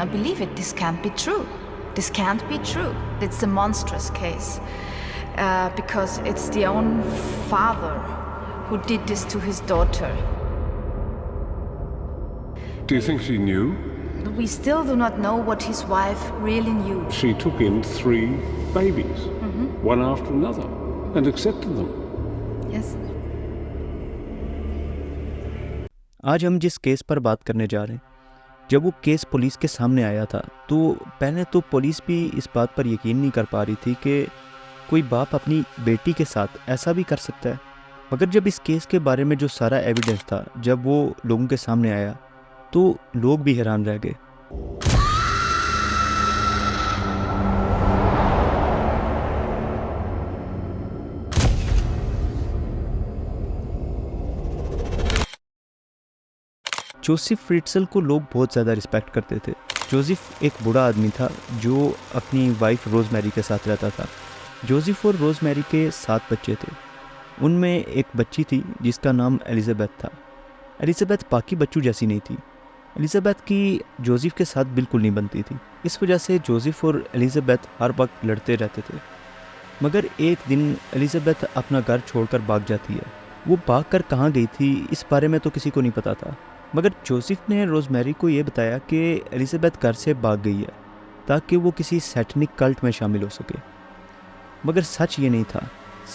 cannot believe it. This can't be true. This can't be true. It's a monstrous case. Because it's the own father who did this to his daughter. Do you think she knew? We still do not know what his wife really knew. She took in 3 babies, one after another, and accepted them. Yes. आज हम जिस case पर बात करने जा रहे हैं, जब वो केस पुलिस के सामने आया था तो पहले तो पुलिस भी इस बात पर यकीन नहीं कर पा रही थी कि कोई बाप अपनी बेटी के साथ ऐसा भी कर सकता है। मगर जब इस केस के बारे में जो सारा एविडेंस था जब वो लोगों के सामने आया तो लोग भी हैरान रह गए। जोसेफ फ्रिट्ज़ल को लोग बहुत ज़्यादा रिस्पेक्ट करते थे। जोसेफ एक बूढ़ा आदमी था जो अपनी वाइफ रोज़मेरी के साथ रहता था। जोसेफ और रोज़मेरी के 7 बच्चे थे। उनमें एक बच्ची थी जिसका नाम एलिज़ाबेथ था। एलिज़ाबेथ बाकी बच्चों जैसी नहीं थी। एलिज़ाबेथ की जोसेफ के साथ बिल्कुल नहीं बनती थी। इस वजह से जोसेफ और एलिज़ाबेथ हर वक्त लड़ते रहते थे। मगर एक दिन एलिज़ाबेथ अपना घर छोड़कर भाग जाती है। वो भाग कर कहाँ गई थी इस बारे में तो किसी को नहीं पता था। मगर जोसेफ ने रोज़मेरी को ये बताया कि एलिज़ाबेथ घर से भाग गई है ताकि वो किसी सैटनिक कल्ट में शामिल हो सके। मगर सच ये नहीं था।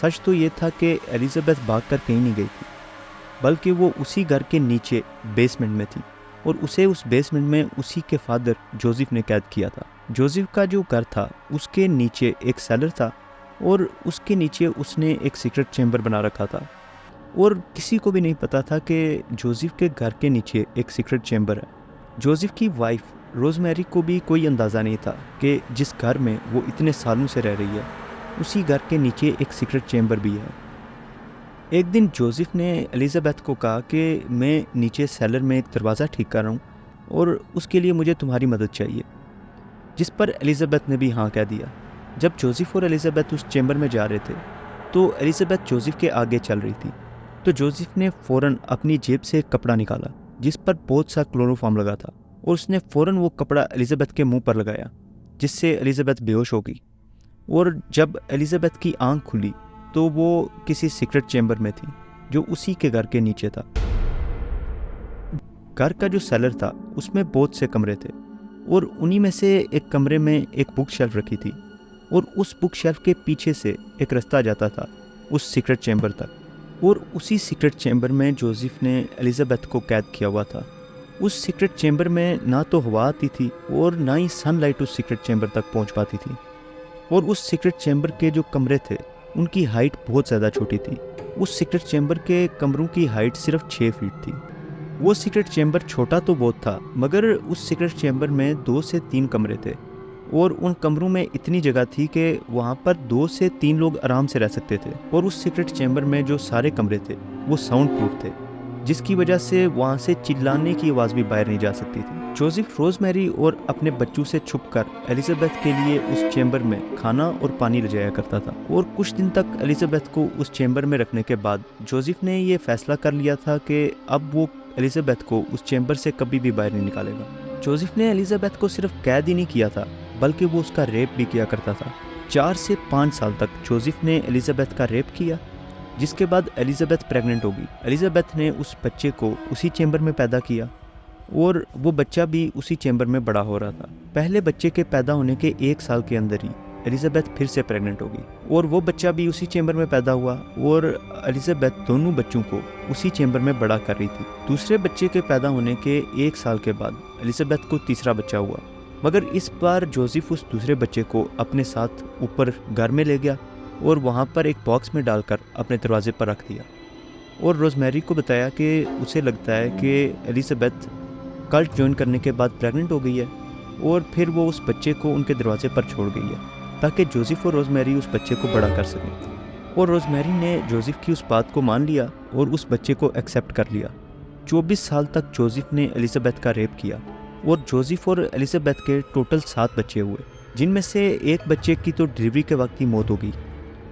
सच तो ये था कि एलिज़ाबेथ भाग कर कहीं नहीं गई थी, बल्कि वो उसी घर के नीचे बेसमेंट में थी और उसे उस बेसमेंट में उसी के फादर जोसेफ ने कैद किया था। जोसेफ का जो घर था उसके नीचे एक सेलर था और उसके नीचे उसने एक सीक्रेट चैम्बर बना रखा था और किसी को भी नहीं पता था कि जोसेफ के घर के नीचे एक सीक्रेट चैम्बर है। जोसेफ की वाइफ रोज़मेरी को भी कोई अंदाज़ा नहीं था कि जिस घर में वो इतने सालों से रह रही है उसी घर के नीचे एक सीक्रेट चैम्बर भी है। एक दिन जोसेफ ने एलिज़ाबेथ को कहा कि मैं नीचे सेलर में एक दरवाज़ा ठीक कर रहा हूँ और उसके लिए मुझे तुम्हारी मदद चाहिए, जिस पर एलिज़ाबेथ ने भी हाँ कह दिया। जब जोसेफ और एलिज़ाबेथ उस चैम्बर में जा रहे थे तो एलिज़ाबेथ जोसेफ के आगे चल रही थी। तो जोसेफ ने फ़ौरन अपनी जेब से एक कपड़ा निकाला जिस पर बहुत सा क्लोरोफॉर्म लगा था और उसने फ़ौरन वो कपड़ा एलिज़ाबेथ के मुंह पर लगाया, जिससे एलिज़ाबेथ बेहोश हो गई। और जब एलिज़ाबेथ की आंख खुली तो वो किसी सीक्रेट चैम्बर में थी जो उसी के घर के नीचे था। घर का जो सेलर था उसमें बहुत से कमरे थे और उन्हीं में से एक कमरे में एक बुक शेल्फ रखी थी और उस बुक शेल्फ के पीछे से एक रास्ता जाता था उस सीक्रेट चैम्बर तक। और उसी सीक्रेट चैम्बर में जोसेफ ने एलिज़ाबेथ को कैद किया हुआ था। उस सीक्रेट चैम्बर में ना तो हवा आती थी और ना ही सनलाइट उस सीक्रेट चैम्बर तक पहुंच पाती थी। और उस सीक्रेट चैम्बर के जो कमरे थे उनकी हाइट बहुत ज़्यादा छोटी थी। उस सीक्रेट चैम्बर के कमरों की हाइट सिर्फ 6 फीट थी। वो सीक्रेट चैम्बर छोटा तो बहुत था, मगर उस सीक्रेट चैम्बर में 2 से 3 कमरे थे और उन कमरों में इतनी जगह थी कि वहाँ पर 2 से 3 लोग आराम से रह सकते थे। और उस सीक्रेट चैम्बर में जो सारे कमरे थे वो साउंड प्रूफ थे, जिसकी वजह से वहाँ से चिल्लाने की आवाज़ भी बाहर नहीं जा सकती थी। जोसेफ रोज़मेरी और अपने बच्चों से छुपकर एलिज़ाबेथ के लिए उस चैम्बर में खाना और पानी ले जाया करता था। और कुछ दिन तक एलिज़ाबेथ को उस चैम्बर में रखने के बाद जोसेफ ने ये फैसला कर लिया था कि अब वो एलिज़ाबेथ को उस चैम्बर से कभी भी बाहर नहीं निकालेगा। जोसेफ ने एलिज़ाबेथ को सिर्फ कैद ही नहीं किया था, बल्कि वो उसका रेप भी किया करता था। 4 से 5 साल तक जोसेफ ने एलिज़ाबेथ का रेप किया, जिसके बाद एलिज़ाबेथ प्रेग्नेंट हो गई। एलिज़ाबेथ ने उस बच्चे को उसी चैम्बर में पैदा किया और वो बच्चा भी उसी चैम्बर में बड़ा हो रहा था। पहले बच्चे के पैदा होने के 1 साल के अंदर ही एलिज़ाबेथ फिर से प्रेग्नेंट हो गई और वो बच्चा भी उसी चैम्बर में पैदा हुआ और एलिज़ाबेथ दोनों बच्चों को उसी चैम्बर में बड़ा कर रही थी। दूसरे बच्चे के पैदा होने के 1 साल के बाद एलिज़ाबेथ को तीसरा बच्चा हुआ, मगर इस बार जोसेफ उस दूसरे बच्चे को अपने साथ ऊपर घर में ले गया और वहाँ पर एक बॉक्स में डालकर अपने दरवाजे पर रख दिया और रोज़मेरी को बताया कि उसे लगता है कि एलिज़ाबेथ कल्ट ज्वाइन करने के बाद प्रेग्नेंट हो गई है और फिर वो उस बच्चे को उनके दरवाजे पर छोड़ गई है ताकि जोसेफ और रोज़मेरी उस बच्चे को बड़ा कर सकें। और रोज़मेरी ने जोसेफ की उस बात को मान लिया और उस बच्चे को एक्सेप्ट कर लिया। 24 साल तक जोसेफ ने एलिज़ाबेथ का रेप किया और जोसेफ और एलिज़ाबेथ के टोटल 7 बच्चे हुए, जिनमें से एक बच्चे की तो डिलीवरी के वक्त ही मौत हो गई।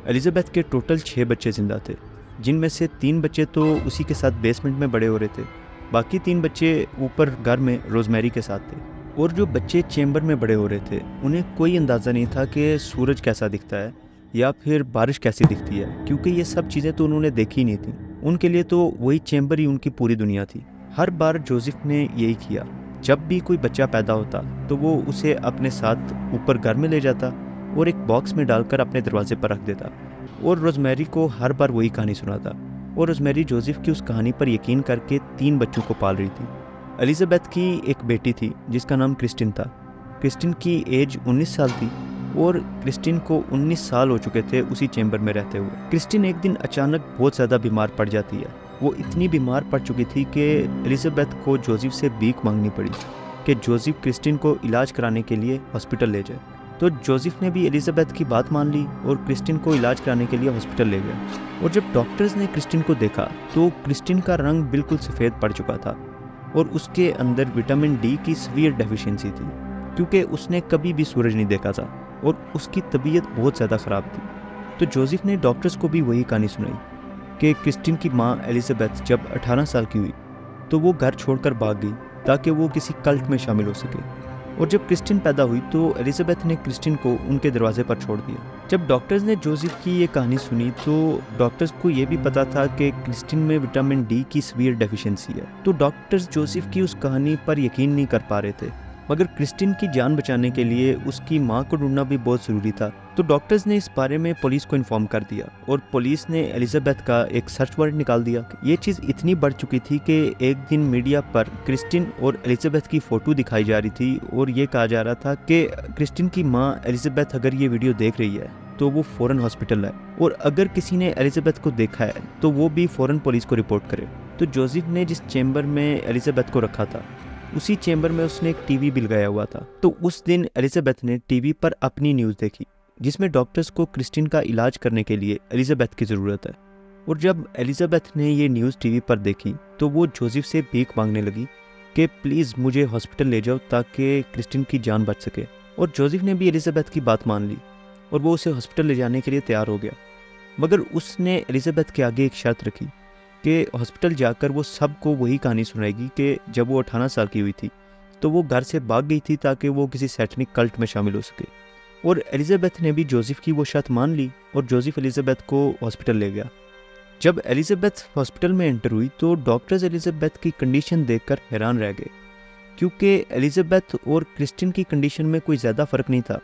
एलिज़ाबेथ के टोटल 6 बच्चे ज़िंदा थे, जिनमें से 3 बच्चे तो उसी के साथ बेसमेंट में बड़े हो रहे थे, बाकी 3 बच्चे ऊपर घर में रोज़मेरी के साथ थे। और जो बच्चे चेंबर में बड़े हो रहे थे उन्हें कोई अंदाज़ा नहीं था कि सूरज कैसा दिखता है या फिर बारिश कैसी दिखती है, क्योंकि ये सब चीज़ें तो उन्होंने देखी ही नहीं थी। उनके लिए तो वही चेंबर ही उनकी पूरी दुनिया थी। हर बार जोसेफ ने यही किया, जब भी कोई बच्चा पैदा होता तो वो उसे अपने साथ ऊपर घर में ले जाता और एक बॉक्स में डालकर अपने दरवाजे पर रख देता और रोजमेरी को हर बार वही कहानी सुनाता। और रोजमेरी जोसेफ की उस कहानी पर यकीन करके 3 बच्चों को पाल रही थी। एलिजाबेथ की एक बेटी थी जिसका नाम क्रिस्टिन था। क्रिस्टिन की एज 19 साल थी और क्रिस्टिन को 19 साल हो चुके थे उसी चेंबर में रहते हुए। क्रिस्टिन एक दिन अचानक बहुत ज़्यादा बीमार पड़ जाती है। वो इतनी बीमार पड़ चुकी थी कि एलिजाबेथ को जोसेफ से भीख मांगनी पड़ी कि जोसेफ क्रिस्टिन को इलाज कराने के लिए हॉस्पिटल ले जाए। तो जोसेफ ने भी एलिजाबेथ की बात मान ली और क्रिस्टिन को इलाज कराने के लिए हॉस्पिटल ले गया। और जब डॉक्टर्स ने क्रिस्टिन को देखा तो क्रिस्टिन का रंग बिल्कुल सफ़ेद पड़ चुका था और उसके अंदर विटामिन डी की सीवियर डेफिशिएंसी थी, क्योंकि उसने कभी भी सूरज नहीं देखा था और उसकी तबीयत बहुत ज़्यादा ख़राब थी। तो जोसेफ ने डॉक्टर्स को भी वही कहानी सुनाई कि क्रिस्टिन की माँ एलिजाबेथ जब 18 साल की हुई तो वो घर छोड़कर भाग गई ताकि वो किसी कल्ट में शामिल हो सके। और जब क्रिस्टिन पैदा हुई तो एलिजाबेथ ने क्रिस्टिन को उनके दरवाजे पर छोड़ दिया। जब डॉक्टर्स ने जोसेफ की ये कहानी सुनी तो डॉक्टर्स को ये भी पता था कि क्रिस्टिन में विटामिन डी की सीवियर डेफिशिएंसी है। तो डॉक्टर्स जोसेफ की उस कहानी पर यकीन नहीं कर पा रहे थे, मगर क्रिस्टिन की जान बचाने के लिए उसकी माँ को ढूंढना भी बहुत ज़रूरी था। तो डॉक्टर्स ने इस बारे में पुलिस को इन्फॉर्म कर दिया और पुलिस ने एलिजाबेथ का एक सर्च वारंट निकाल दिया। ये चीज़ इतनी बढ़ चुकी थी कि एक दिन मीडिया पर क्रिस्टिन और एलिजाबेथ की फ़ोटो दिखाई जा रही थी और ये कहा जा रहा था कि क्रिस्टिन की माँ एलिजाबेथ अगर ये वीडियो देख रही है तो वो फ़ौरन हॉस्पिटल है, और अगर किसी ने एलिजाबेथ को देखा है तो वो भी फ़ौरन पुलिस को रिपोर्ट करे। तो जोसेफ ने जिस चेंबर में एलिजाबेथ को रखा था उसी चेंबर में उसने एक टीवी भी लगाया हुआ था। तो उस दिन एलिजाबेथ ने टीवी पर अपनी न्यूज़ देखी जिसमें डॉक्टर्स को क्रिस्टिन का इलाज करने के लिए एलिजाबेथ की ज़रूरत है। और जब एलिजाबेथ ने ये न्यूज़ टीवी पर देखी तो वो जोसेफ से भीख मांगने लगी कि प्लीज़ मुझे हॉस्पिटल ले जाओ ताकि क्रिस्टिन की जान बच सके। और जोसेफ ने भी एलिजाबेथ की बात मान ली और वो उसे हॉस्पिटल ले जाने के लिए तैयार हो गया। मगर उसने एलिजाबेथ के आगे एक शर्त रखी कि हॉस्पिटल जाकर वो सबको वही कहानी सुनाएगी कि जब वो 18 साल की हुई थी तो वो घर से भाग गई थी ताकि वो किसी सैटनिक कल्ट में शामिल हो सके। और एलिजाबेथ ने भी जोसेफ की वो शर्त मान ली और जोसेफ एलिजाबेथ को हॉस्पिटल ले गया। जब एलिजाबेथ हॉस्पिटल में एंटर हुई तो डॉक्टर्स एलिजाबेथ की कंडीशन देखकर हैरान रह गए, क्योंकि एलिजाबेथ और क्रिस्टिन की कंडीशन में कोई ज़्यादा फ़र्क नहीं था।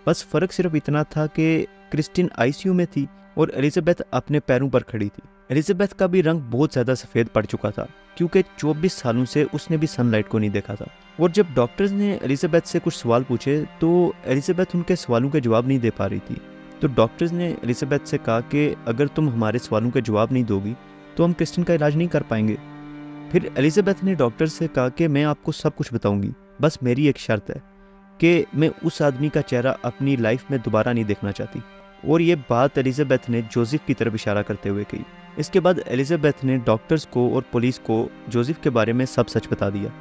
बस फ़र्क सिर्फ इतना था कि क्रिस्टिन आईसीयू में थी और एलिजाबेथ अपने पैरों पर खड़ी थी। एलिजाबेथ का भी रंग बहुत ज़्यादा सफ़ेद पड़ चुका था, क्योंकि 24 सालों से उसने भी सनलाइट को नहीं देखा था। और जब डॉक्टर्स ने एलिजाबेथ से कुछ सवाल पूछे तो एलिजाबेथ उनके सवालों के जवाब नहीं दे पा रही थी। तो डॉक्टर्स ने एलिजाबेथ से कहा कि अगर तुम हमारे सवालों के जवाब नहीं दोगी तो हम क्रिस्टिन का इलाज नहीं कर पाएंगे। फिर एलिजाबेथ ने डॉक्टर से कहा कि मैं आपको सब कुछ बताऊंगी, बस मेरी एक शर्त है कि मैं उस आदमी का चेहरा अपनी लाइफ में दोबारा नहीं देखना चाहती। और ये बात एलिजाबेथ ने जोसेफ की तरफ इशारा करते हुए कही। इसके बाद एलिजाबेथ ने डॉक्टर्स को और पुलिस को जोसेफ के बारे में सब सच बता दिया।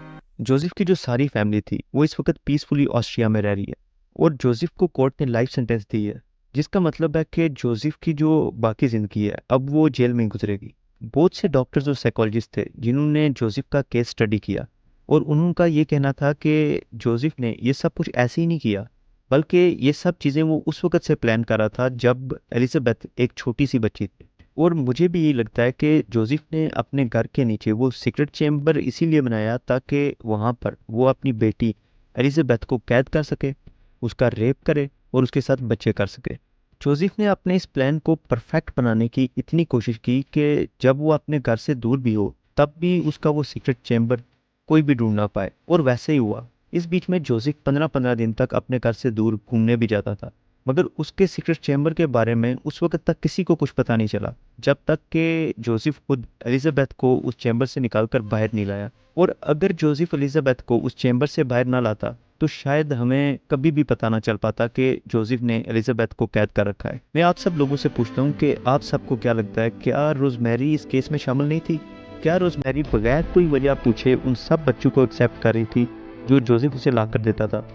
जोसेफ की जो सारी फैमिली थी वो इस वक्त पीसफुली ऑस्ट्रिया में रह रही है और जोसेफ को कोर्ट ने लाइफ सेंटेंस दी है, जिसका मतलब है कि जोसेफ की जो बाकी ज़िंदगी है अब वो जेल में गुजरेगी। बहुत से डॉक्टर्स और साइकोलॉजिस्ट थे जिन्होंने जोसेफ का केस स्टडी किया और उनका ये कहना था कि जोसेफ ने ये सब कुछ ऐसे ही नहीं किया, बल्कि ये सब चीज़ें वो उस वक्त से प्लान कर रहा था जब एलिजाबेथ एक छोटी सी बच्ची थी। और मुझे भी ये लगता है कि जोसेफ ने अपने घर के नीचे वो सीक्रेट चैम्बर इसीलिए बनाया ताकि वहाँ पर वो अपनी बेटी एलिजाबेथ को कैद कर सके, उसका रेप करे और उसके साथ बच्चे कर सके। जोसेफ ने अपने इस प्लान को परफेक्ट बनाने की इतनी कोशिश की कि जब वो अपने घर से दूर भी हो तब भी उसका वो सीक्रेट चैम्बर कोई भी ढूंढ ना पाए, और वैसे ही हुआ। इस बीच में जोसेफ 15-15 दिन तक अपने घर से दूर घूमने भी जाता था, मगर उसके सीक्रेट चैम्बर के बारे में उस वक्त तक किसी को कुछ पता नहीं चला, जब तक कि जोसेफ खुद एलिजाबेथ को उस चैम्बर से निकालकर बाहर नहीं लाया। और अगर जोसेफ एलिजाबेथ को उस चैम्बर से बाहर ना लाता तो शायद हमें कभी भी पता ना चल पाता कि जोसेफ ने एलिजाबेथ को कैद कर रखा है। मैं आप सब लोगों से पूछता हूँ कि आप सबको क्या लगता है, क्या रोजमेरी इस केस में शामिल नहीं थी? क्या रोजमेरी बगैर कोई वजह पूछे उन सब बच्चों को एक्सेप्ट कर रही थी जो जोसेफ उसे ला कर देता था?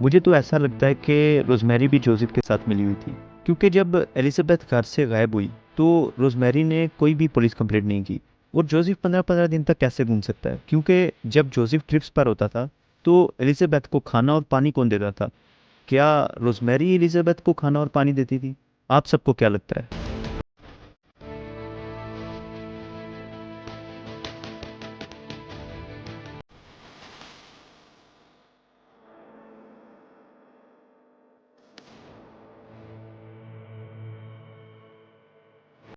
मुझे तो ऐसा लगता है कि रोजमेरी भी जोसेफ के साथ मिली हुई थी, क्योंकि जब एलिजाबेथ घर से गायब हुई तो रोजमेरी ने कोई भी पुलिस कंप्लेंट नहीं की। और जोसेफ 15-15 दिन तक कैसे घूम सकता है, क्योंकि जब जोसेफ ट्रिप्स पर होता था तो एलिजाबेथ को खाना और पानी कौन देता था? क्या रोजमेरी एलिजाबेथ को खाना और पानी देती थी? आप सबको क्या लगता है?